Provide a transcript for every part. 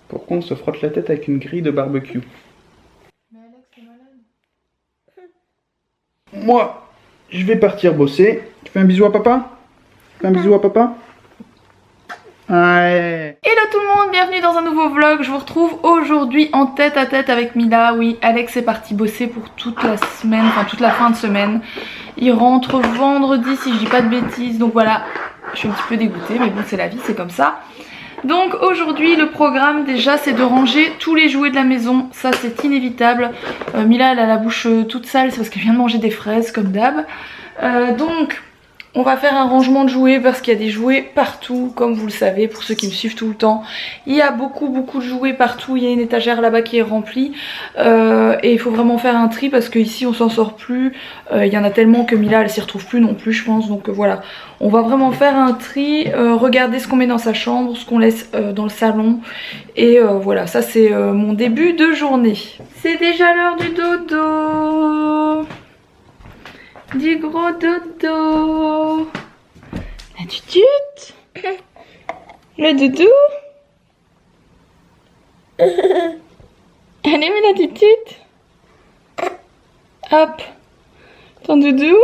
Pourquoi on se frotte la tête avec une grille de barbecue? Mais Alex, t'es malade. Moi, je vais partir bosser. Tu fais un bisou à papa? Tu fais un bisou à papa? Ouais. Hello tout le monde, bienvenue dans un nouveau vlog. Je vous retrouve aujourd'hui en tête à tête avec Mila. Oui, Alex est parti bosser pour toute la semaine, enfin toute la fin de semaine. Il rentre vendredi si je dis pas de bêtises, donc voilà. Je suis un petit peu dégoûtée, mais bon c'est la vie, c'est comme ça. Donc aujourd'hui le programme déjà c'est de ranger tous les jouets de la maison, ça c'est inévitable. Mila elle a la bouche toute sale, c'est parce qu'elle vient de manger des fraises comme d'hab. Donc on va faire un rangement de jouets parce qu'il y a des jouets partout, comme vous le savez pour ceux qui me suivent tout le temps. Il y a beaucoup de jouets partout, il y a une étagère là-bas qui est remplie. Et il faut vraiment faire un tri parce qu'ici on s'en sort plus. Il y en a tellement que Mila elle s'y retrouve plus non plus je pense. Donc voilà, on va vraiment faire un tri, regarder ce qu'on met dans sa chambre, ce qu'on laisse dans le salon. Et voilà, ça c'est mon début de journée. C'est déjà l'heure du dodo. Du gros dodo. La tutute. Le doudou. Allez, mais la tutute. Hop. Ton doudou.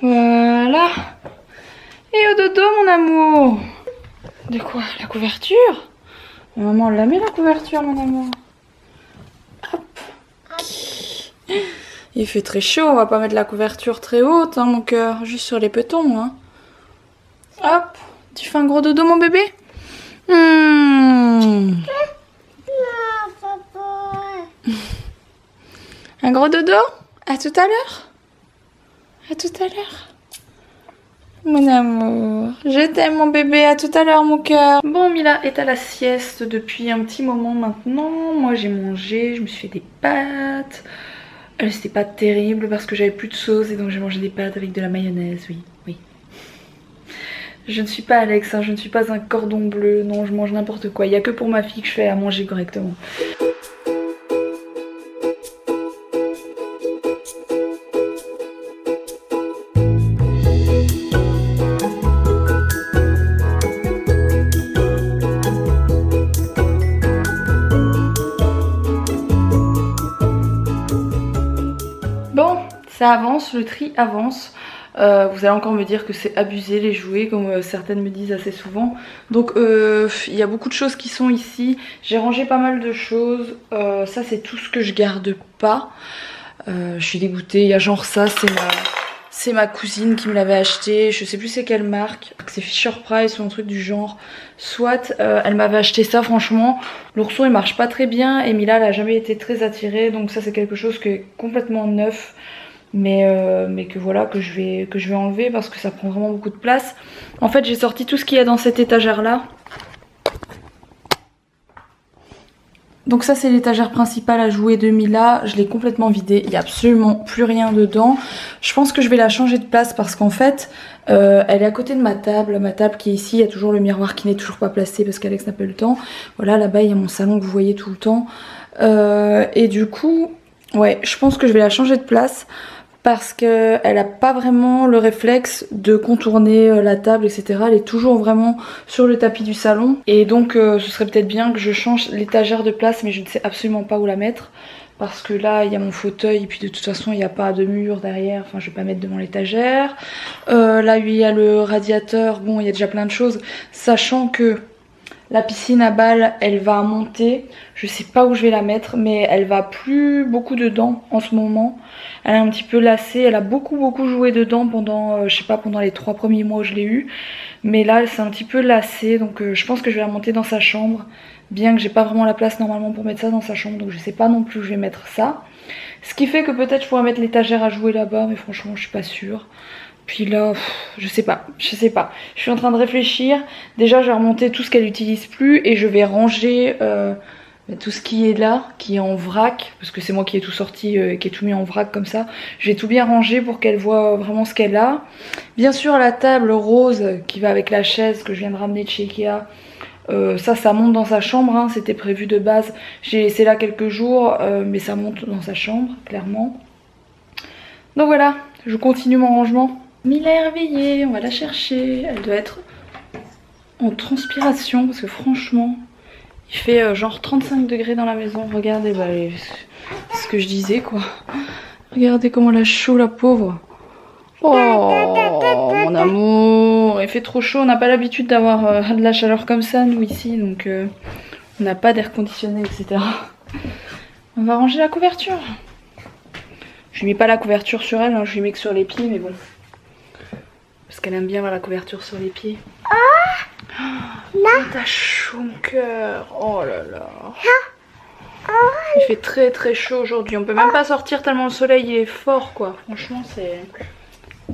Voilà. Et au dodo, mon amour. De quoi? La couverture? Maman, elle la met la couverture, mon amour. Hop. Il fait très chaud, on va pas mettre la couverture très haute, hein, mon cœur, juste sur les petons. Hein. Hop, tu fais un gros dodo, mon bébé? Un gros dodo? À tout à l'heure? À tout à l'heure? Mon amour, je t'aime, mon bébé, à tout à l'heure, mon cœur. Bon, Mila est à la sieste depuis un petit moment maintenant. Moi, j'ai mangé, je me suis fait des pâtes. C'était pas terrible parce que j'avais plus de sauce et donc j'ai mangé des pâtes avec de la mayonnaise, oui. Je ne suis pas Alex, hein, je ne suis pas un cordon bleu, non je mange n'importe quoi. Il n'y a que pour ma fille que je fais à manger correctement. Ça avance, le tri avance. Vous allez encore me dire que c'est abusé les jouets comme certaines me disent assez souvent. Donc il y a beaucoup de choses qui sont ici. J'ai rangé pas mal de choses. Ça c'est tout ce que je garde pas. Je suis dégoûtée. Il y a genre ça, c'est ma cousine qui me l'avait acheté. Je sais plus c'est quelle marque. C'est Fisher Price ou un truc du genre. Soit elle m'avait acheté ça franchement. L'ourson il marche pas très bien et Mila elle a jamais été très attirée. Donc ça c'est quelque chose qui est complètement neuf. Mais que voilà que je vais enlever parce que ça prend vraiment beaucoup de place. En fait j'ai sorti tout ce qu'il y a dans cette étagère là. Donc ça c'est l'étagère principale à jouer de Mila. Je l'ai complètement vidée, il n'y a absolument plus rien dedans. Je pense que je vais la changer de place parce qu'en fait elle est à côté de ma table qui est ici. Il y a toujours le miroir qui n'est toujours pas placé parce qu'Alex n'a pas eu le temps. Voilà, là-bas il y a mon salon que vous voyez tout le temps. Et du coup ouais, je pense que je vais la changer de place parce qu'elle n'a pas vraiment le réflexe de contourner la table, etc. Elle est toujours vraiment sur le tapis du salon. Et donc ce serait peut-être bien que je change l'étagère de place, mais je ne sais absolument pas où la mettre. Parce que là, il y a mon fauteuil, et puis de toute façon, il n'y a pas de mur derrière. Enfin, je vais pas mettre devant l'étagère. Là, il y a le radiateur. Bon, il y a déjà plein de choses. Sachant que la piscine à balles, elle va monter. Je sais pas où je vais la mettre, mais elle va plus beaucoup dedans en ce moment. Elle est un petit peu lassée. Elle a beaucoup joué dedans pendant, je sais pas, pendant les 3 premiers mois où je l'ai eu. Mais là, elle s'est un petit peu lassée. Donc je pense que je vais la monter dans sa chambre. Bien que j'ai pas vraiment la place normalement pour mettre ça dans sa chambre. Donc je sais pas non plus où je vais mettre ça. Ce qui fait que peut-être je pourrais mettre l'étagère à jouer là-bas. Mais franchement, je suis pas sûre. Puis là, je sais pas. Je suis en train de réfléchir. Déjà, je vais remonter tout ce qu'elle n'utilise plus et je vais ranger Mais tout ce qui est là, qui est en vrac, parce que c'est moi qui ai tout sorti, qui ai tout mis en vrac comme ça, je vais tout bien ranger pour qu'elle voit vraiment ce qu'elle a. Bien sûr la table rose qui va avec la chaise que je viens de ramener de chez Ikea, ça monte dans sa chambre, hein, c'était prévu de base. J'ai laissé là quelques jours, mais ça monte dans sa chambre, clairement. Donc voilà, je continue mon rangement. Mila est réveillée, on va la chercher, elle doit être en transpiration parce que franchement... Il fait genre 35 degrés dans la maison. Regardez, bah, c'est ce que je disais quoi. Regardez comment elle a chaud la pauvre. Oh mon amour. Il fait trop chaud. On n'a pas l'habitude d'avoir de la chaleur comme ça nous ici. Donc on n'a pas d'air conditionné etc. On va ranger la couverture. Je lui mets pas la couverture sur elle. Hein, je lui mets que sur les pieds mais bon. Parce qu'elle aime bien avoir la couverture sur les pieds. T'as chaud mon cœur. Oh là là. Il fait très très chaud aujourd'hui. On peut même pas sortir tellement le soleil est fort quoi. Franchement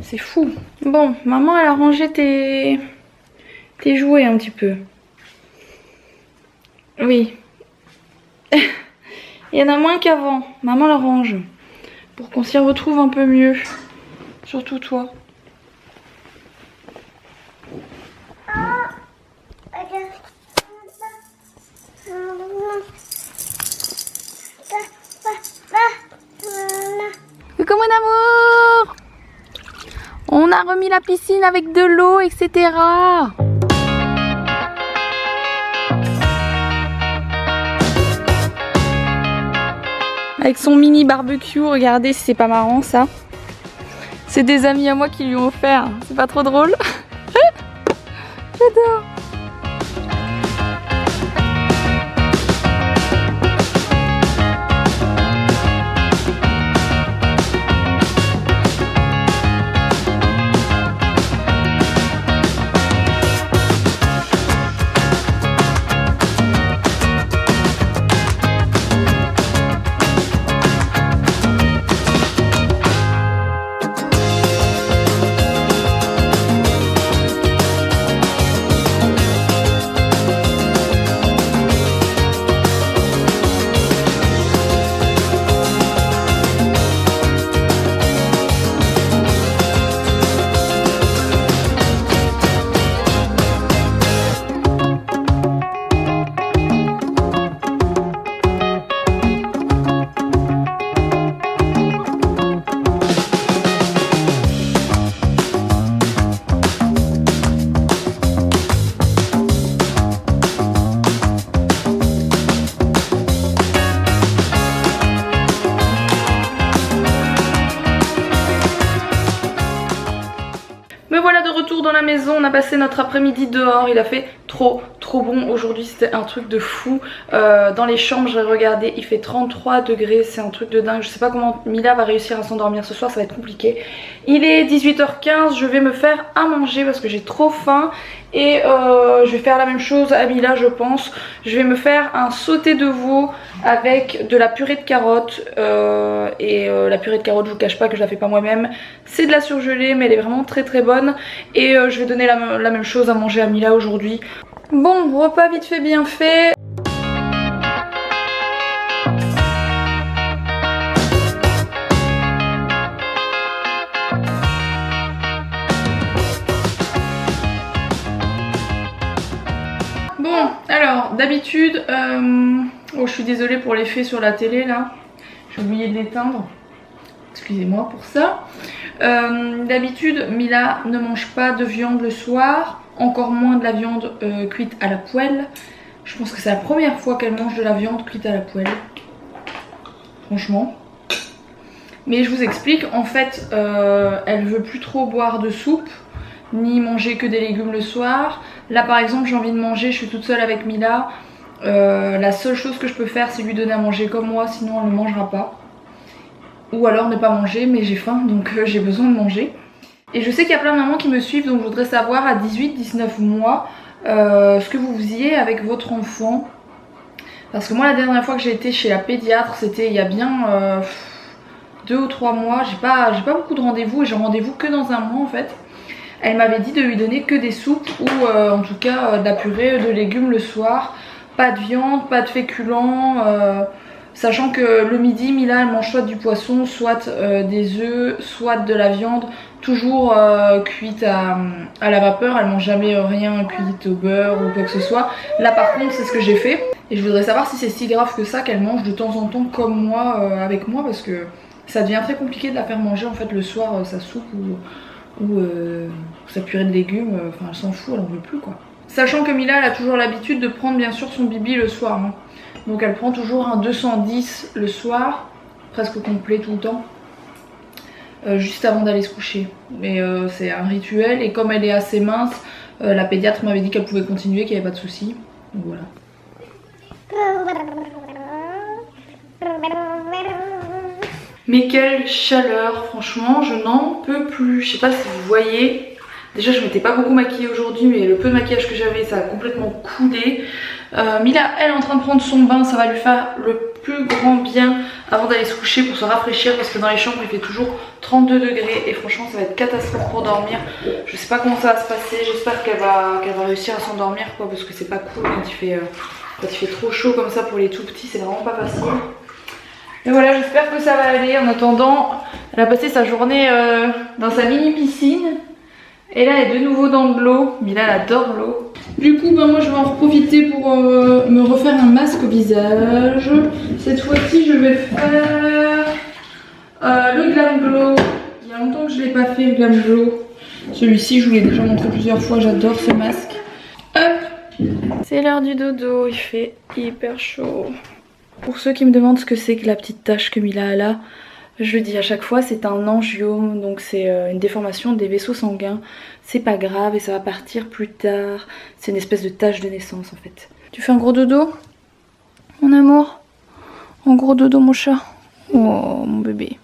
c'est fou. Bon, maman elle a rangé tes jouets un petit peu. Oui. Il y en a moins qu'avant. Maman la range. Pour qu'on s'y retrouve un peu mieux. Surtout toi. Coucou mon amour. On a remis la piscine avec de l'eau, etc. Avec son mini barbecue, regardez si c'est pas marrant ça. C'est des amis à moi qui lui ont offert, c'est pas trop drôle? J'adore. Me voilà de retour dans la maison, on a passé notre après-midi dehors, il a fait trop bon aujourd'hui, c'était un truc de fou. Dans les chambres j'ai regardé, il fait 33 degrés, c'est un truc de dingue, je sais pas comment Mila va réussir à s'endormir ce soir, ça va être compliqué. Il est 18h15, je vais me faire à manger parce que j'ai trop faim et je vais faire la même chose à Mila je pense. Je vais me faire un sauté de veau avec de la purée de carottes la purée de carottes je vous cache pas que je la fais pas moi-même, c'est de la surgelée mais elle est vraiment très bonne et je vais donner la même chose à manger à Mila aujourd'hui. Bon, repas vite fait bien fait. Bon, alors d'habitude, oh je suis désolée pour l'effet sur la télé là, j'ai oublié de l'éteindre, excusez-moi pour ça. D'habitude Mila ne mange pas de viande le soir, encore moins de la viande cuite à la poêle. Je pense que c'est la première fois qu'elle mange de la viande cuite à la poêle, franchement. Mais je vous explique, en fait elle veut plus trop boire de soupe ni manger que des légumes le soir. Là par exemple j'ai envie de manger, je suis toute seule avec Mila, la seule chose que je peux faire c'est lui donner à manger comme moi, sinon elle ne mangera pas. Ou alors ne pas manger, mais j'ai faim donc j'ai besoin de manger. Et je sais qu'il y a plein de mamans qui me suivent, donc je voudrais savoir à 18-19 mois ce que vous faisiez avec votre enfant. Parce que moi la dernière fois que j'ai été chez la pédiatre, c'était il y a bien 2 ou 3 mois. J'ai pas beaucoup de rendez-vous et j'ai rendez-vous que dans un mois en fait. Elle m'avait dit de lui donner que des soupes ou en tout cas de la purée de légumes le soir pas de viande, pas de féculents, sachant que le midi, Mila elle mange soit du poisson, soit des œufs, soit de la viande, toujours cuite à la vapeur. Elle mange jamais rien cuite au beurre ou quoi que ce soit. Là par contre c'est ce que j'ai fait, et je voudrais savoir si c'est si grave que ça qu'elle mange de temps en temps comme moi avec moi, parce que ça devient très compliqué de la faire manger en fait le soir sa soupe ou sa purée de légumes. Enfin elle s'en fout, elle en veut plus quoi. Sachant que Mila elle a toujours l'habitude de prendre bien sûr son bibi le soir, hein. Donc elle prend toujours un 210 le soir, presque complet tout le temps, juste avant d'aller se coucher. Mais c'est un rituel, et comme elle est assez mince, la pédiatre m'avait dit qu'elle pouvait continuer, qu'il n'y avait pas de souci. Donc voilà. Mais quelle chaleur, franchement je n'en peux plus. Je sais pas si vous voyez. Déjà je m'étais pas beaucoup maquillée aujourd'hui, mais le peu de maquillage que j'avais ça a complètement coulé. Mila elle est en train de prendre son bain, ça va lui faire le plus grand bien avant d'aller se coucher pour se rafraîchir, parce que dans les chambres il fait toujours 32 degrés et franchement ça va être catastrophe pour dormir. Je sais pas comment ça va se passer, j'espère qu'elle va réussir à s'endormir quoi, parce que c'est pas cool quand il fait trop chaud comme ça pour les tout petits, c'est vraiment pas facile. Et voilà, j'espère que ça va aller. En attendant, elle a passé sa journée dans sa mini piscine. Et là elle est de nouveau dans de l'eau. Mila elle adore l'eau. Du coup moi je vais en profiter pour me refaire un masque au visage. Cette fois-ci je vais faire le Glam Glow. Il y a longtemps que je ne l'ai pas fait, le Glam Glow. Celui-ci je vous l'ai déjà montré plusieurs fois, j'adore ce masque. Hop, c'est l'heure du dodo, il fait hyper chaud. Pour ceux qui me demandent ce que c'est que la petite tache que Mila a là, je le dis à chaque fois, c'est un angiome, donc c'est une déformation des vaisseaux sanguins. C'est pas grave et ça va partir plus tard. C'est une espèce de tache de naissance en fait. Tu fais un gros dodo, mon amour? Un gros dodo mon chat? Oh mon bébé.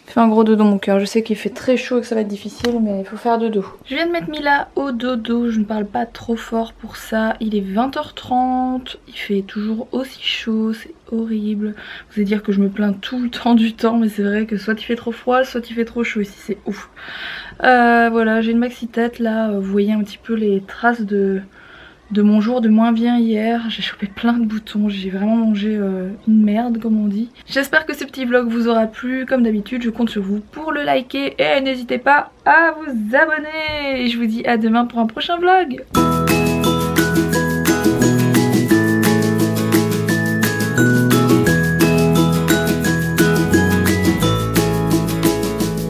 Fais un gros dodo mon cœur. Je sais qu'il fait très chaud et que ça va être difficile, mais il faut faire dodo. Je viens de mettre Mila au dodo, je ne parle pas trop fort pour ça. Il est 20h30, il fait toujours aussi chaud, c'est horrible. Vous allez dire que je me plains tout le temps du temps, mais c'est vrai que soit il fait trop froid, soit il fait trop chaud ici, c'est ouf. Voilà, j'ai une maxi tête là, vous voyez un petit peu les traces de mon jour de moins bien hier. J'ai chopé plein de boutons, j'ai vraiment mangé une merde comme on dit. J'espère que ce petit vlog vous aura plu. Comme d'habitude je compte sur vous pour le liker et n'hésitez pas à vous abonner. Et je vous dis à demain pour un prochain vlog.